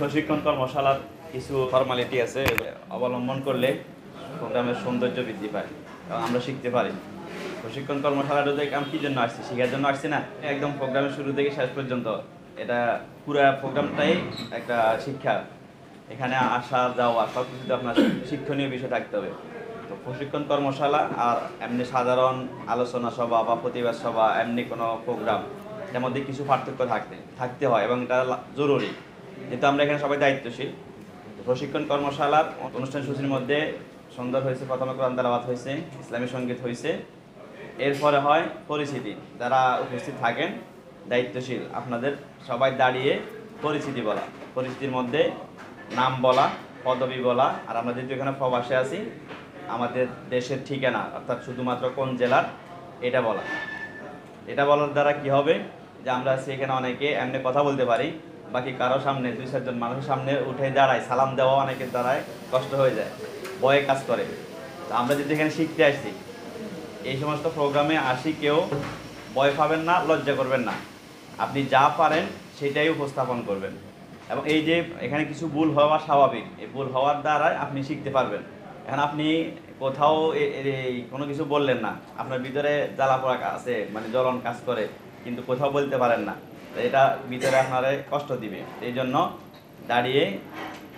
প্রশিক্ষণ কর্মশালার কিছু ফর্মালিটি আছে, অবলম্বন করলে প্রোগ্রামের সৌন্দর্য বৃদ্ধি পায় এবং আমরা শিখতে পারি। প্রশিক্ষণ কর্মশালাটা আমি কী জন্য আসছি, শেখার জন্য আসছি না। একদম প্রোগ্রামের শুরু থেকে শেষ পর্যন্ত এটা পুরো প্রোগ্রামটাই একটা শিক্ষা। এখানে আসা যাওয়া সব কিছুতে আপনার শিক্ষণীয় বিষয় থাকতে হবে। তো প্রশিক্ষণ কর্মশালা আর এমনি সাধারণ আলোচনা সভা বা প্রতিবাদ সভা, এমনি কোনো প্রোগ্রাম, এর মধ্যে কিছু পার্থক্য থাকতে হয় এবং এটা জরুরি, যেহেতু আমরা এখানে সবাই দায়িত্বশীল। প্রশিক্ষণ কর্মশালার অনুষ্ঠান সূচির মধ্যে সুন্দর হয়েছে, প্রথমে কোরআন তেলাওয়াত হয়েছে, ইসলামী সঙ্গীত হয়েছে, এরপরে হয় পরিচিতি। যারা উপস্থিত থাকেন দায়িত্বশীল, আপনাদের সবাই দাঁড়িয়ে পরিচিতি বলা, পরিচিতির মধ্যে নাম বলা, পদবি বলা, আর আমরা যেহেতু এখানে প্রবাসে আছি, আমাদের দেশের ঠিকানা অর্থাৎ শুধুমাত্র কোন জেলার এটা বলা। এটা বলার দ্বারা কি হবে যে আমরা সেখানে অনেকে এমনি কথা বলতে পারি, বাকি কারো সামনে 2-4 জন মানুষের সামনে উঠে দাঁড়ায় সালাম দেওয়া অনেকের দ্বারায় কষ্ট হয়ে যায়, ভয়ে কাজ করে। তো আমরা যদি এখানে শিখতে আসছি, এই সমস্ত প্রোগ্রামে আসি, কেউ ভয় পাবেন না, লজ্জা করবেন না, আপনি যা পারেন সেটাই উপস্থাপন করবেন। এবং এই যে এখানে কিছু ভুল হওয়া স্বাভাবিক, এই ভুল হওয়ার দ্বারাই আপনি শিখতে পারবেন। এখন আপনি কোথাও কোনো কিছু বললেন না, আপনার ভিতরে জ্বালা পোড়া আছে, মানে জ্বলন কাজ করে, কিন্তু কোথাও বলতে পারেন না, তো এটা ভিতরে আপনারে কষ্ট দিবে। এই জন্য দাঁড়িয়ে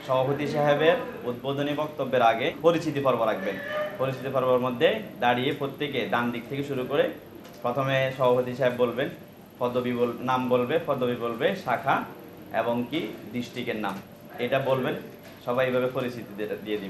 সভাপতি সাহেবের উদ্বোধনী বক্তব্যের আগে পরিচিতি পর্ব রাখবেন। পরিচিতি পর্বের মধ্যে দাঁড়িয়ে প্রত্যেকে ডান দিক থেকে শুরু করে প্রথমে সভাপতি সাহেব বলবেন, নাম বলবে, পদবি বলবে, শাখা এবং কি ডিস্ট্রিক্টের নাম, এটা বলবেন। সবাই এইভাবে পরিচিতি দিয়ে দিবে।